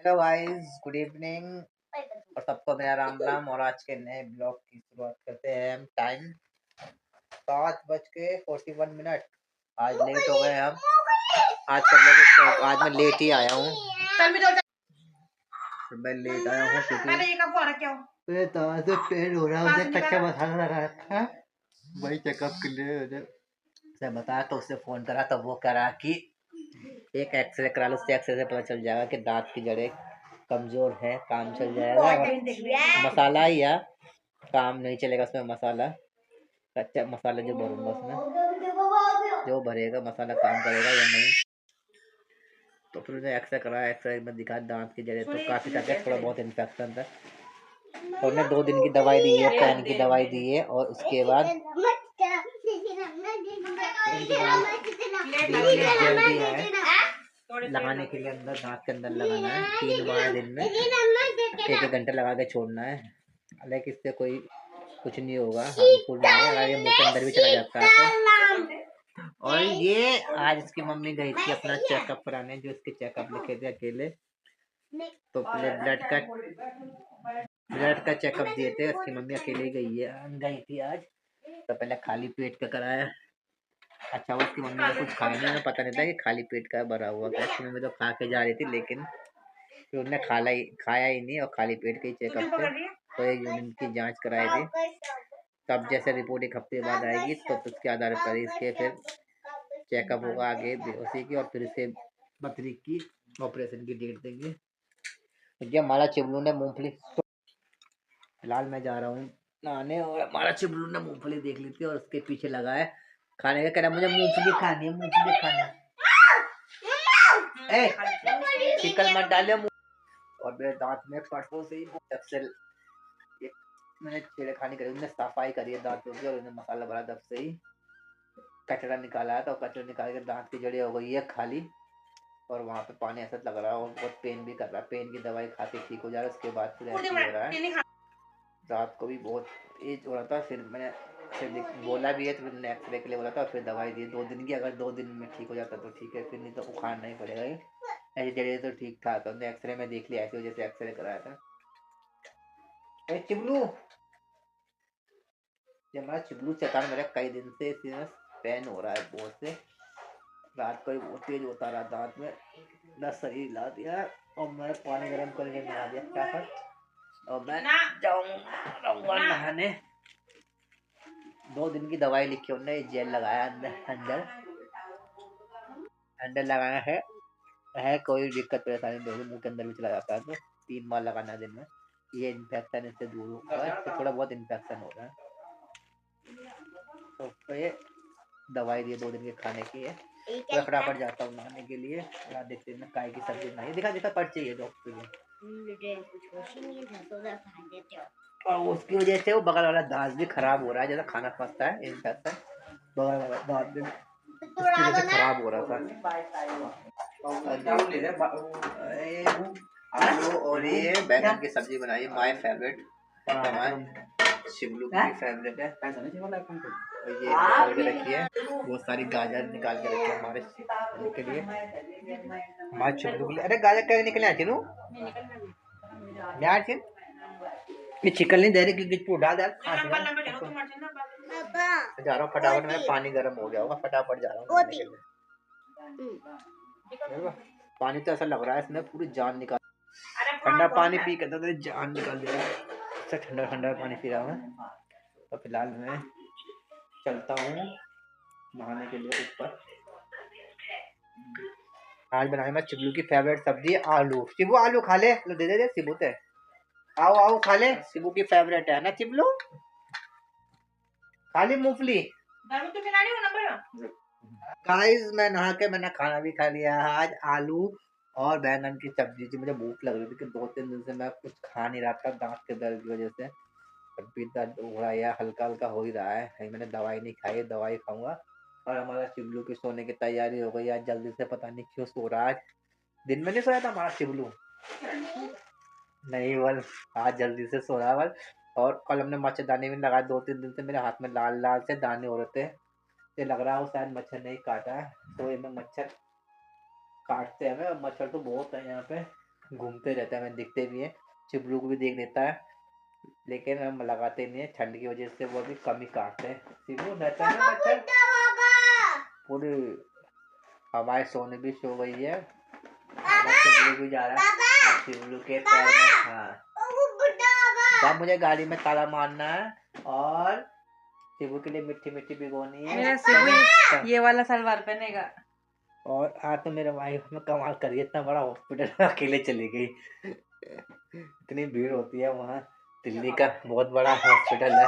Hello guys, good evening और सबको मेरा राम राम। और आज के नए ब्लॉग की शुरुआत करते हैं हम। टाइम 7:41। आज लेट हो गए हम। आज सब लोग आज मैं लेट ही आया हूँ। मैं लेट आया हूँ क्योंकि से पेन हो रहा है। उसे कच्चा मसाला लगा रखा है, वही चेकअप के लिए से बताया। तो उससे फोन करा तो वो करा कि एक एक्सरे करा लो। उससे एक्सरे से पता चल जाएगा कि दांत की जड़ें कमजोर है, काम चल जाएगा। और मसाला ही है, काम नहीं चलेगा उसमें। मसाला कच्चा मसाला जो भरूंगा उसमें, जो भरेगा मसाला काम करेगा या नहीं। तो फिर उन्हें एक्सरे कराया। एक्सरे में दिखा दांत की जड़ें तो काफी तक थोड़ा बहुत इन्फेक्शन था। तो उन्हें 2 दिन की दवाई दी है, पेन की दवाई दी है। और उसके बाद जल्दी है लगाने के लिए, अंदर दांत के अंदर लगाना है 3 बार दिन में, 1-1 घंटा लगा के छोड़ना है। हालांकि इससे कोई कुछ नहीं होगा, हार्मफुल नहीं है। अगर ये मुंह के अंदर भी चला जाता है तो। और ये आज इसकी मम्मी गई थी अपना चेकअप कराने, जो इसके चेकअप लिखे थे अकेले। तो पहले ब्लड का चेकअप दिए थे, उसकी मम्मी अकेले गई थी आज। तो पहले खाली पेट का कराया। अच्छा, उसकी मम्मी ने कुछ खाया नहीं, उन्हें पता नहीं था कि खाली पेट का भरा हुआ था। उसकी मम्मी तो खा के जा रही थी, लेकिन फिर उन्हें खाया ही नहीं और खाली पेट के ही चेकअप थे। तो एक यूरिन की जांच कराई थी। तब जैसे रिपोर्ट 1 हफ्ते बाद आएगी तो उसके आधार पर इसके फिर चेकअप होगा आगे बेहोशी की, और फिर इसे बकरी की ऑपरेशन की डेट देंगे। ये हमारा चिबलू ने मूंगफली, फिलहाल मैं जा रहा हूँ नहाने, और हमारा चिबलू ने मूंगफली देख ली थी और उसके पीछे लगा है खाने का। कह रहा मुझे मूंगफली खानी है, मूंगफली खानी है। चिकन मत डाले। और मेरे दांत में परसों से ही जब से मैंने छेड़खानी करी, उन्हें सफाई करी है दांतों की, और उन्हें मसाला भरा तब से ही कचरा निकाला है। तो कचरा निकाल के दांत की जड़ें हो गई है खाली। और वहाँ पे पानी ऐसा लग रहा है और बहुत पेन भी कर रहा है। पेन की दवाई खाते ठीक हो जा रहा है, उसके बाद फिर ऐसे हो रहा है। रात को भी बहुत एज हो रहा था, फिर मैंने फिर बोला भी है, तो मैंने एक्सरे के लिए बोला था, फिर दवाई दी 2 दिन की। अगर 2 दिन में ठीक हो जाता तो ठीक है, फिर नहीं तो उखाड़ना ही पड़ेगा। ऐसे जरिए तो ठीक था, तो हमने एक्सरे में देख लिया ऐसी वजह से एक्सरे कराया था। चिबलू, ये हमारा चिबलू चेतान मेरा कई दिन से पेन हो रहा है बहुत से। रात को ही बहुत तेज होता रहा दांत में, दस सही ला दिया। और मैं पानी गर्म करके नहा दिया फटाफट, और मैं जाऊंगा नहाने। 2 दिन की दवाई लिखी उन्होंने, जेल लगाया अंदर अंदर लगाया है। कोई दिक्कत परेशानी नहीं होगी, मुंह के अंदर भी चला जाता है। तो 3 बार लगाना है दिन में। ये इन्फेक्शन इससे दूर होगा, इससे थोड़ा बहुत इन्फेक्शन हो रहा है। तो ये दवाई दी 2 दिन के खाने की है। मैं फटाफट जाता हूँ नहाने के लिए। देखते हैं काय की सब्जी बनाई, दिखा पर्ची है डॉक्टर की। और उसकी वजह से वो बगल वाला दांत भी खराब हो रहा है, जैसा खाना फंसता है इन्फेक्शन, बगल वाला दांत भी उसकी वजह से खराब हो रहा था। आलू और ये बैंगन की सब्जी बनाई, माय फेवरेट। शिवलू की फेवरेट है। और ये निकाल के रखी है, बहुत सारी गाजर निकाल के रखी है हमारे के लिए, हमारे चिबलू के लिए। अरे गाजर कैसे निकले आती नू यार, ये चिकन नहीं दे रही क्योंकि डाल दे। जा रहा हूँ फटाफट, मेरा पानी गर्म हो गया होगा, फटाफट जा रहा हूँ। पानी तो ऐसा लग रहा है इसमें पूरी जान निकाल। ठंडा पानी पी कर तो जान निकाल दे रहा है। ठंडा ठंडा पानी पी रहा हूँ। तो फिलहाल मैं चलता हूँ नहाने के लिए ऊपर। आज बनाए मैं चिबलू की फेवरेट सब्जी आलू। शिबू आलू खा ले, लो दे शिबू ते। आओ खा ले, शिबू की फेवरेट है ना चिबलू। खा ली मूंगफली। गाइस, मैं नहा के मैंने खाना भी खा लिया। आज आलू और बैंगन की सब्जी थी। मुझे भूख लग रही थी कि 2-3 दिन से मैं कुछ खा नहीं रहा था, दांत के दर्द की वजह से। तबीयत दर्द हो रहा है या हल्का हल्का हो ही रहा है। मैंने दवाई नहीं खाई, दवाई खाऊंगा। और हमारा चिबलू की सोने की तैयारी हो गई आज जल्दी से, पता नहीं क्यों सो रहा है। आज दिन में नहीं सोया था हमारा चिबलू, नहीं बल आज जल्दी से सो रहा है। और कल हमने मच्छरदानी में लगाया, 2-3 दिन से मेरे हाथ में लाल लाल से दाने हो रहे थे। ये लग रहा है वो शायद मच्छर नहीं काटा है, तो ये में मच्छर काटते हैं। मच्छर तो बहुत है यहाँ पे, घूमते रहता है, मैं दिखते भी है, चिबलू को भी देख लेता है, लेकिन हम लगाते नहीं है ठंड की वजह से, वो भी कम ही काटते हैं। शिबू रहता है ना बच्चा, पूरी हमारे सोने भी सो गई है, चिबलू भी जा रहा है चिबलू के पैर में। हाँ जब मुझे गाड़ी में ताला मारना है और शिबू के लिए मिट्टी मिट्टी भिगोनी है। मेरा शिबू ये वाला सलवार पहनेगा। और आज तो मेरे वाइफ में कमाल करी, इतना बड़ा हॉस्पिटल अकेले चली गई। इतनी भीड़ होती है वहाँ, दिल्ली का बहुत बड़ा हॉस्पिटल है,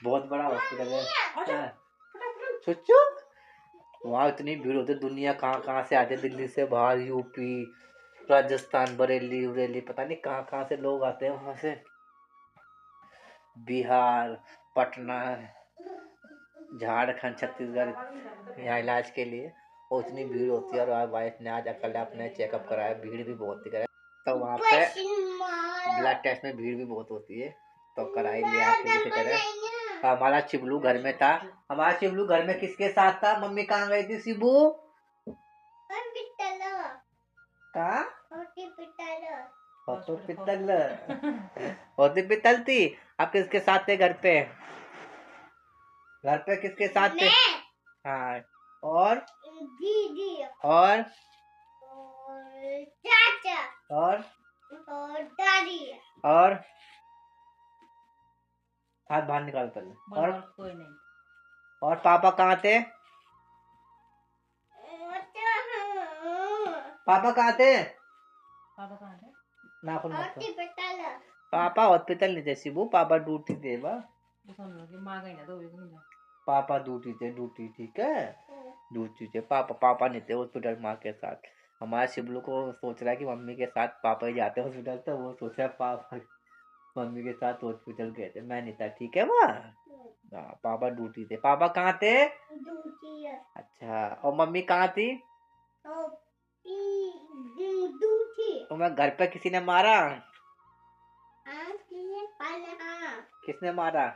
बहुत बड़ा हॉस्पिटल है चुच्चू। वहाँ इतनी भीड़ होती है, दुनिया कहाँ कहाँ से आते हैं, दिल्ली से बाहर, यूपी, राजस्थान, बरेली उरेली, पता नहीं कहाँ कहाँ से लोग आते हैं वहाँ से, बिहार, पटना, झारखंड, छत्तीसगढ़, यहाँ इलाज के लिए। और इतनी भीड़ होती है, और वाइफ ने आज अकेले अपने चेकअप कराया, भीड़ भी बहुत दिख रहा है, तो वहाँ पे ब्लड टेस्ट में भीड़ भी बहुत होती है, तो कराई लिया किसी तरह। हमारा चिबलू घर में था, हमारा चिबलू घर में किसके साथ था? मम्मी कहाँ गई थी शिबू? कहाँ? होती पितल थी। आप किसके साथ थे घर पे? घर पे किसके साथ थे? हाँ, और दीदी, और चाचा, और दादी, और हाथ बाहर निकाल पहले। और कोई नहीं। और पापा कहाँ थे? पापा कहाँ थे? पापा कहाँ थे? नाखून पापा हॉस्पिटल नहीं थे शिबू, पापा ड्यूटी थे बा। माँ गई ना तो पापा ड्यूटी थे, ड्यूटी, ठीक है, ड्यूटी थे पापा नहीं थे हॉस्पिटल माँ के साथ। हमारा शिबलू को सोच रहा है कि मम्मी के साथ पापा ही जाते हॉस्पिटल, तो वो सोच रहा है पापा मम्मी के साथ हॉस्पिटल गए थे, मैं नहीं था, ठीक है माँ। पापा ड्यूटी थे। पापा कहाँ थे? अच्छा, और मम्मी कहाँ थी? तो मैं घर पे किसी ने मारा? किसने मारा?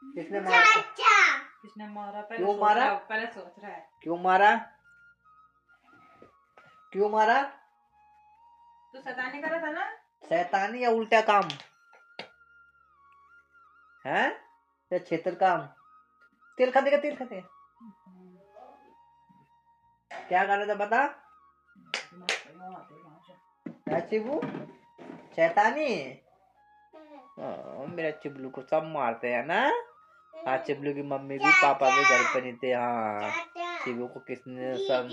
किसने मारा? किसने मारा? क्यों मारा? पहले सोच रहा है क्यों मारा? क्यों मारा? तू शैतानी कर रहा था ना? शैतानी या उल्टा काम है या क्षेत्र काम? तेल खा देगा, तेल खा देगा, क्या कर रहा था बता? चिबू शैतानी। मेरा चिबलू को सब मारते हैं ना। हाँ, चिबलू की मम्मी भी पापा भी घर पे नहीं थे। हाँ, चिबू को किसने सब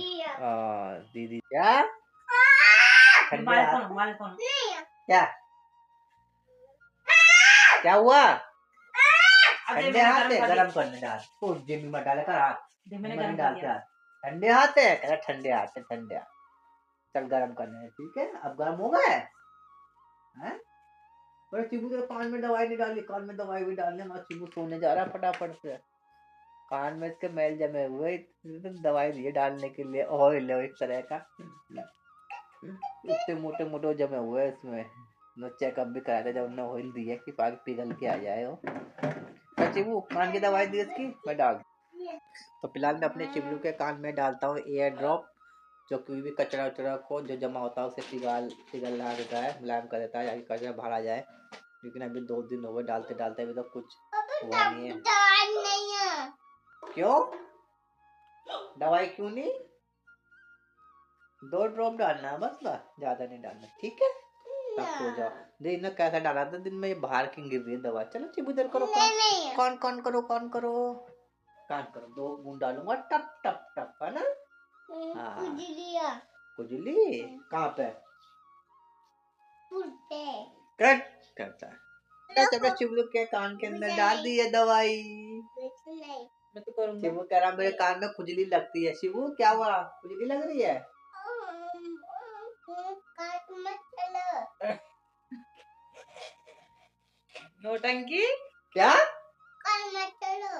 दीदी क्या क्या क्या हुआ? ठंडे हाथ है, गरम करने डाल, तो जिम्मी में डाले कर हाथ, नहीं डालते हाथ, ठंडे हाथ है, कह ठंडे हाथ है, ठंडे हाथ, चल गरम करने है, ठीक है, अब गरम हो गए हैं। पर चिबू के कान में दवाई नहीं डाली, कान में दवाई भी डालने, मैं चिबू सोने जा रहा फटाफट से, कान में इसके मैल जमे हुए, तो दवाई दिए डालने के लिए, ऑयल है एक तरह का, इतने मोटे मोटे जमे हुए इसमें, मैं चेकअप भी कराया था जब उन्होंने ऑयल दिया कि पाग पिघल के आ जाए वो। चिबू कान की दवाई दी इसकी, मैं डाल, तो फिलहाल मैं अपने चिबलू के कान में डालता हूँ एयर ड्रॉप, जो कोई भी कचरा वचरा को जो जमा होता है उसे पिघला देता है, मुलायम कर देता है, ताकि कचरा बाहर आ जाए। लेकिन अभी 2 दिन हो गए डालते डालते, अभी तो कुछ हुआ नहीं है। क्यों दवाई क्यों नहीं? 2 ड्रॉप डालना है बस, ज्यादा नहीं डालना, ठीक है, तब सो जाओ। देख ना कैसा डाला था दिन में, ये बाहर की गिर रही है दवा। चलो चिबू इधर करो, कौन कौन करो, कौन करो, कान करो, 2 बूंद डालूंगा, टप टप टप, है ना। खुजली कहाँ पे? कट करता है, चलो चिबलू के कान के अंदर डाल दी है दवाई। शिबू कह रहा मेरे कान में खुजली लगती है। शिबू क्या हुआ, खुजली लग रही है? नौटंकी क्या?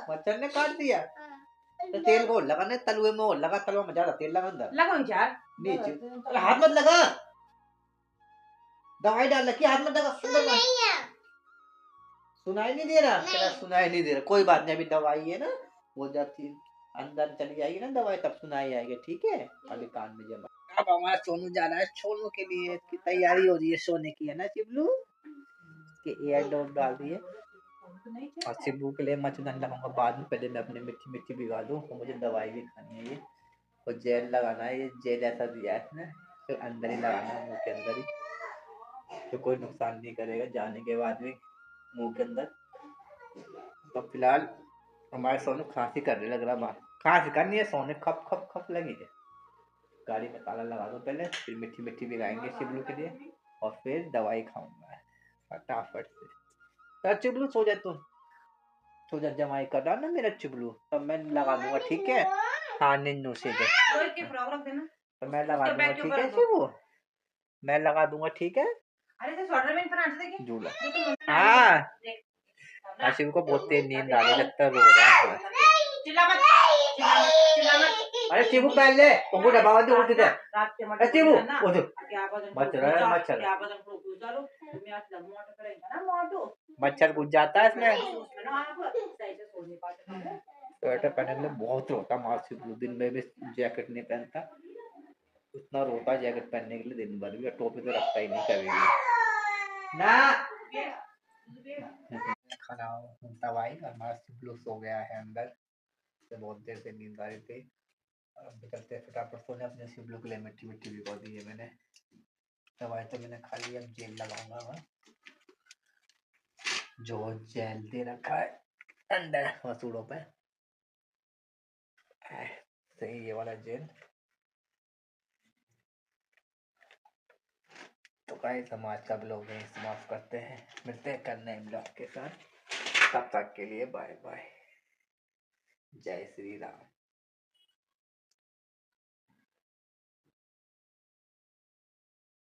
मच्छर ने काट दिया? तो तेल को लगाने, तलुए में लगा, तलुआ में ज्यादा तेल लगा, अंदर लगा यार, नीचे, हाथ मत लगा, दवाई डाल रखी, हाथ मत लगा, सुनाई नहीं दे रहा, तेरा सुनाई नहीं दे रहा, कोई बात नहीं, अभी दवाई है ना, वो जब अंदर चली जाएगी ना दवाई, तब सुनाई आएगी, ठीक है, अभी कान में जमा। अब हमारा सोनू जा रहा है सोनू के लिए की तैयारी हो रही है सोने की, है ना चिबलू? के एयर डॉप डाल दिए और शिबू के लिए मच्छरदानी लगाऊंगा बाद में। पहले मैं अपनी मिट्टी मिट्टी भिगा दूं और मुझे दवाई भी खानी है। ये और जेल लगाना है, ये जेल ऐसा दिया है इसने तो अंदर ही लगाना है, मुंह के अंदर ही, तो कोई नुकसान नहीं करेगा जाने के बाद भी मुंह के अंदर। तो फिलहाल हमारे सोनू खांसी कर रहे लग रहा बाहर, खांसी करनी है सोने खप खप खप लगी है। गाड़ी में ताला लगा दो पहले, फिर मिट्टी मिट्टी भिगाएंगे शिबलू के लिए और फिर दवाई खाऊंगा फटाफट से। तो चिबलू सो जा तुम, सो जा, जमाई कर रहा ना मेरा चिबलू, तब मैं लगा दूंगा ठीक है। हाँ निन्नू से तो मैं लगा दूंगा ठीक है चिबू, मैं लगा दूंगा ठीक है। झूला हाँ शिव को बहुत तेज नींद आ रही लगता है, रो रहा है। अरे शिबू पहले तुमको डब्बा दे उठ दे, शिबू उठ मच्छर मच्छर मच्छर घुस जाता है इसमें। स्वेटर पहनने के लिए बहुत रोता मार शिबू, दिन में भी जैकेट नहीं पहनता, इतना रोता जैकेट पहनने के लिए दिन भर भी, टोपी तो रखता ही नहीं कभी ना। खाना दवाई हमारा शिबलू सो गया है अंदर से, बहुत देर से नींद आ रही थी। अब निकलते हैं फटाफट सोने, अपने शिबलू के लिए मिट्टी मिट्टी भिगो दी है मैंने, दवाई तो मैंने खा ली, अब जेल लगाऊंगा मैं, जो जेल दे रखा है अंदर मसूड़ों पे, सही ये वाला जेल। तो गाइस हम आज का ब्लॉग यहीं समाप्त करते हैं, मिलते हैं कल नए ब्लॉग के साथ, तब तक के लिए बाय बाय, जय श्री राम।